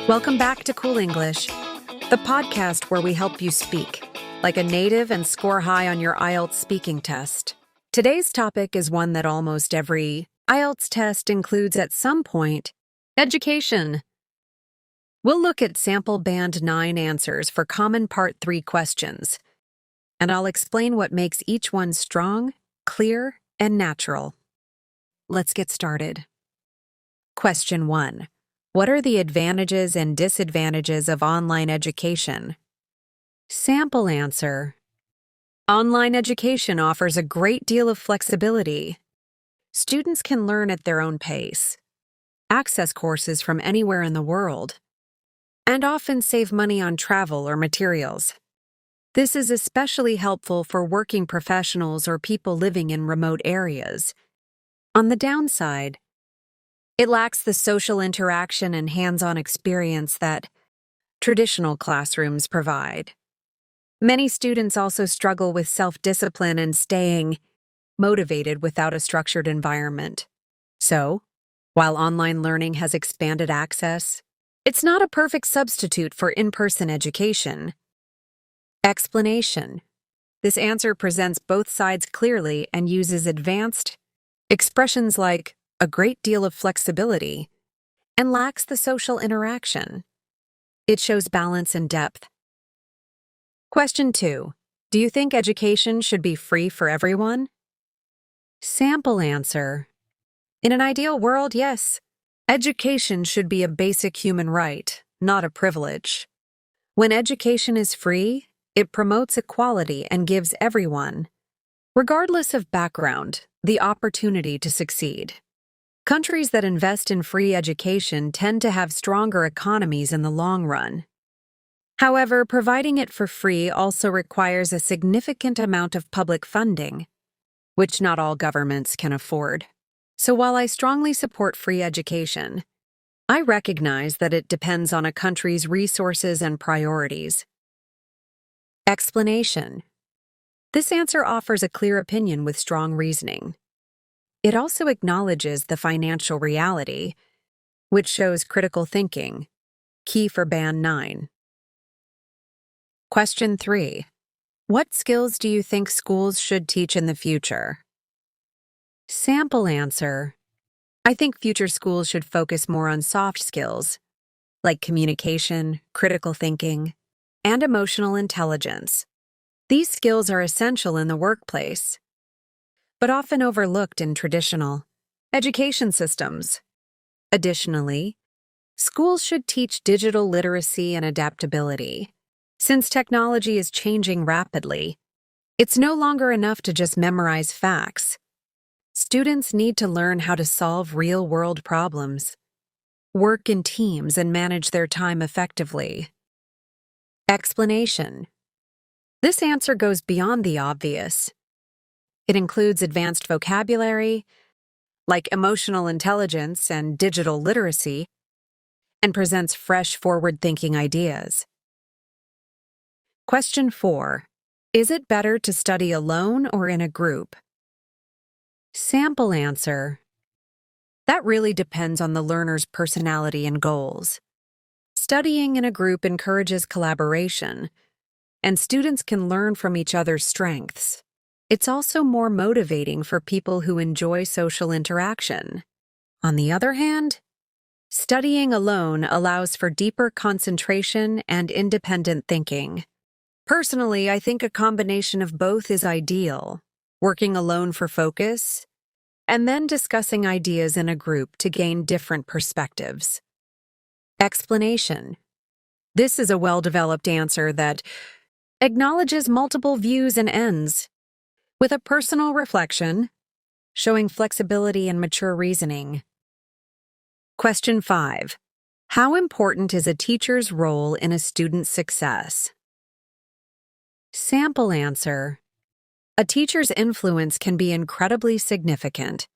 Welcome back to Cool English, the podcast where we help you speak like a native and score high on your IELTS speaking test. Today's topic is one that almost every IELTS test includes at some point: education. We'll look at sample band 9 answers for common part 3 questions, and I'll explain what makes each one strong, clear, and natural. Let's get started. Question 1. What are the advantages and disadvantages of online education? Sample answer. Online education offers a great deal of flexibility. Students can learn at their own pace, access courses from anywhere in the world, and often save money on travel or materials. This is especially helpful for working professionals or people living in remote areas. On the downside, it lacks the social interaction and hands-on experience that traditional classrooms provide. Many students also struggle with self-discipline and staying motivated without a structured environment. So, while online learning has expanded access, it's not a perfect substitute for in-person education. Explanation. This answer presents both sides clearly and uses advanced expressions like a great deal of flexibility and lacks the social interaction. It shows balance and depth. Question 2. Do you think education should be free for everyone? Sample answer. In an ideal world, yes. Education should be a basic human right, not a privilege. When education is free, it promotes equality and gives everyone, regardless of background, the opportunity to succeed. Countries that invest in free education tend to have stronger economies in the long run. However, providing it for free also requires a significant amount of public funding, which not all governments can afford. So while I strongly support free education, I recognize that it depends on a country's resources and priorities. Explanation. This answer offers a clear opinion with strong reasoning. It also acknowledges the financial reality, which shows critical thinking, key for Band 9. Question 3. What skills do you think schools should teach in the future? Sample answer. I think future schools should focus more on soft skills, like communication, critical thinking, and emotional intelligence. These skills are essential in the workplace, but often overlooked in traditional education systems. Additionally, schools should teach digital literacy and adaptability. Since technology is changing rapidly, it's no longer enough to just memorize facts. Students need to learn how to solve real-world problems, work in teams, and manage their time effectively. Explanation. This answer goes beyond the obvious. It includes advanced vocabulary, like emotional intelligence and digital literacy, and presents fresh, forward-thinking ideas. Question 4. Is it better to study alone or in a group? Sample answer. That really depends on the learner's personality and goals. Studying in a group encourages collaboration, and students can learn from each other's strengths. It's also more motivating for people who enjoy social interaction. On the other hand, studying alone allows for deeper concentration and independent thinking. Personally, I think a combination of both is ideal, working alone for focus, and then discussing ideas in a group to gain different perspectives. Explanation. This is a well-developed answer that acknowledges multiple views and ends, with a personal reflection, showing flexibility and mature reasoning. Question 5. How important is a teacher's role in a student's success? Sample answer. A teacher's influence can be incredibly significant.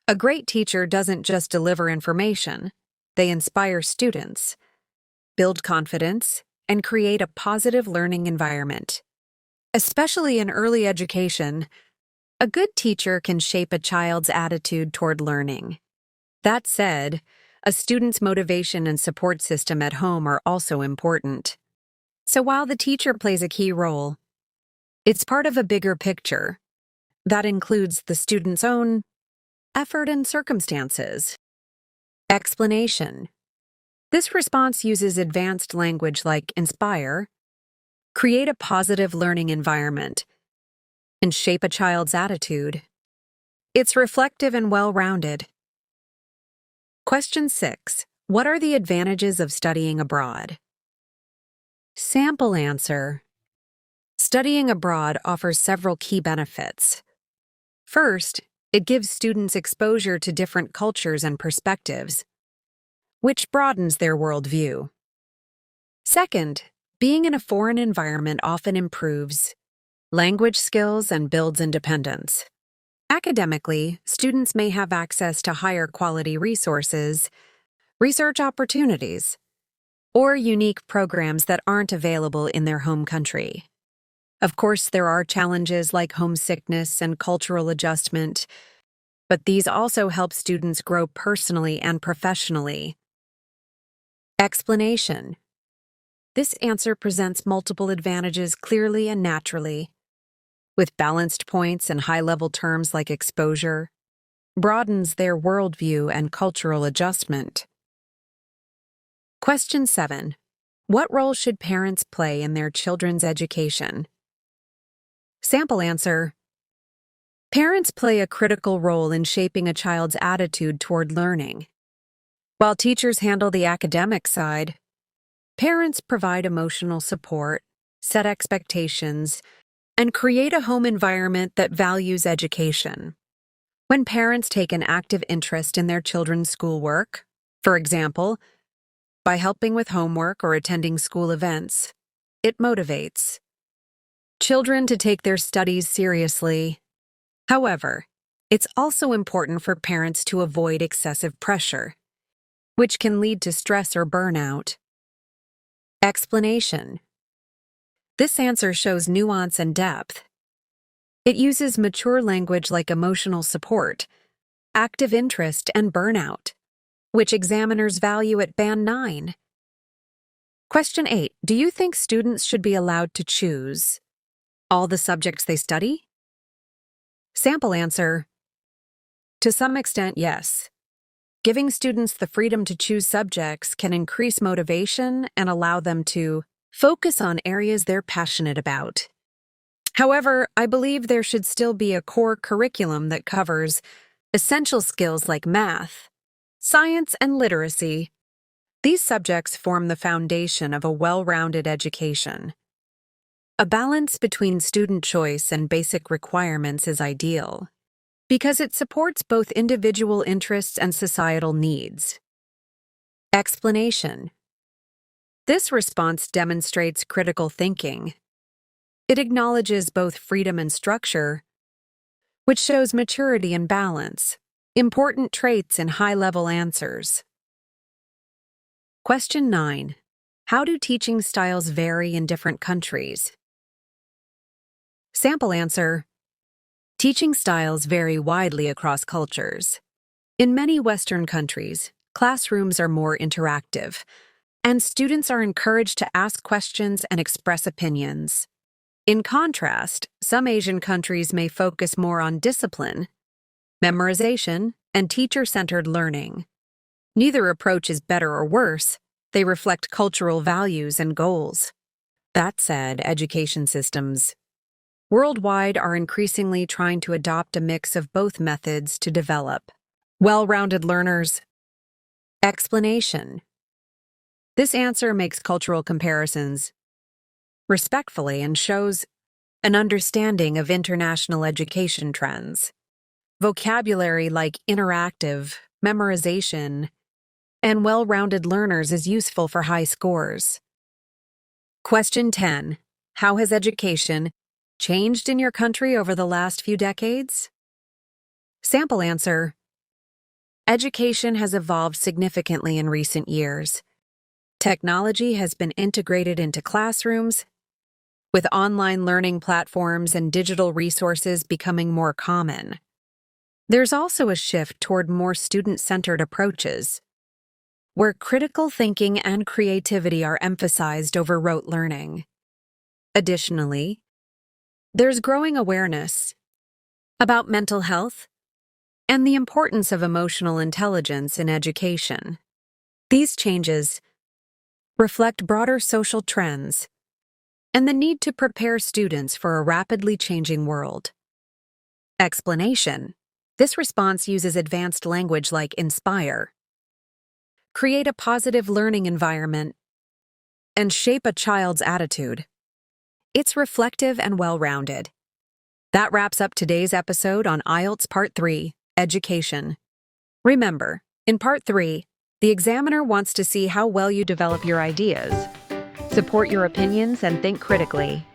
A great teacher doesn't just deliver information, they inspire students, build confidence, and create a positive learning environment. Especially in early education, a good teacher can shape a child's attitude toward learning. That said, A student's motivation and support system at home are also important. So while the teacher plays a key role, it's part of a bigger picture that includes the student's own effort and circumstances. Explanation. This response uses advanced language like inspire, create a positive learning environment, and shape a child's attitude. It's reflective and well-rounded. Question 6. What are the advantages of studying abroad? Sample answer. Studying abroad offers several key benefits. First, it gives students exposure to different cultures and perspectives, which broadens their worldview. Second, being in a foreign environment often improves language skills and builds independence. Academically, students may have access to higher quality resources, research opportunities, or unique programs that aren't available in their home country. Of course, there are challenges like homesickness and cultural adjustment, but these also help students grow personally and professionally. Explanation. This answer presents multiple advantages clearly and naturally, with balanced points and high-level terms like exposure, broadens their worldview and cultural adjustment. Question 7. What role should parents play in their children's education? Sample answer. Parents play a critical role in shaping a child's attitude toward learning. While teachers handle the academic side, parents provide emotional support, set expectations, and create a home environment that values education. When parents take an active interest in their children's schoolwork, for example, by helping with homework or attending school events, it motivates children to take their studies seriously. However, it's also important for parents to avoid excessive pressure, which can lead to stress or burnout. Explanation. This answer shows nuance and depth. It uses mature language like emotional support, active interest, and burnout, which examiners value at Band 9. Question 8. Do you think students should be allowed to choose all the subjects they study? Sample answer. To some extent, yes. Giving students the freedom to choose subjects can increase motivation and allow them to focus on areas they're passionate about. However, I believe there should still be a core curriculum that covers essential skills like math, science, and literacy. These subjects form the foundation of a well-rounded education. A balance between student choice and basic requirements is ideal, because it supports both individual interests and societal needs. Explanation. This response demonstrates critical thinking. It acknowledges both freedom and structure, which shows maturity and balance, important traits in high-level answers. Question 9. How do teaching styles vary in different countries? Sample answer. Teaching styles vary widely across cultures. In many Western countries, classrooms are more interactive, and students are encouraged to ask questions and express opinions. In contrast, some Asian countries may focus more on discipline, memorization, and teacher-centered learning. Neither approach is better or worse. They reflect cultural values and goals. That said, education systems worldwide are increasingly trying to adopt a mix of both methods to develop well-rounded learners. Explanation. This answer makes cultural comparisons respectfully and shows an understanding of international education trends. Vocabulary like interactive, memorization, and well-rounded learners is useful for high scores. Question 10. How has education changed in your country over the last few decades? Sample answer. Education has evolved significantly in recent years. Technology has been integrated into classrooms, with online learning platforms and digital resources becoming more common. There's also a shift toward more student-centered approaches, where critical thinking and creativity are emphasized over rote learning. Additionally, there's growing awareness about mental health and the importance of emotional intelligence in education. These changes reflect broader social trends and the need to prepare students for a rapidly changing world. Explanation. This response uses advanced language like inspire, create a positive learning environment, and shape a child's attitude. It's reflective and well-rounded. That wraps up today's episode on IELTS Part 3, Education. Remember, in Part 3, the examiner wants to see how well you develop your ideas, support your opinions, and think critically.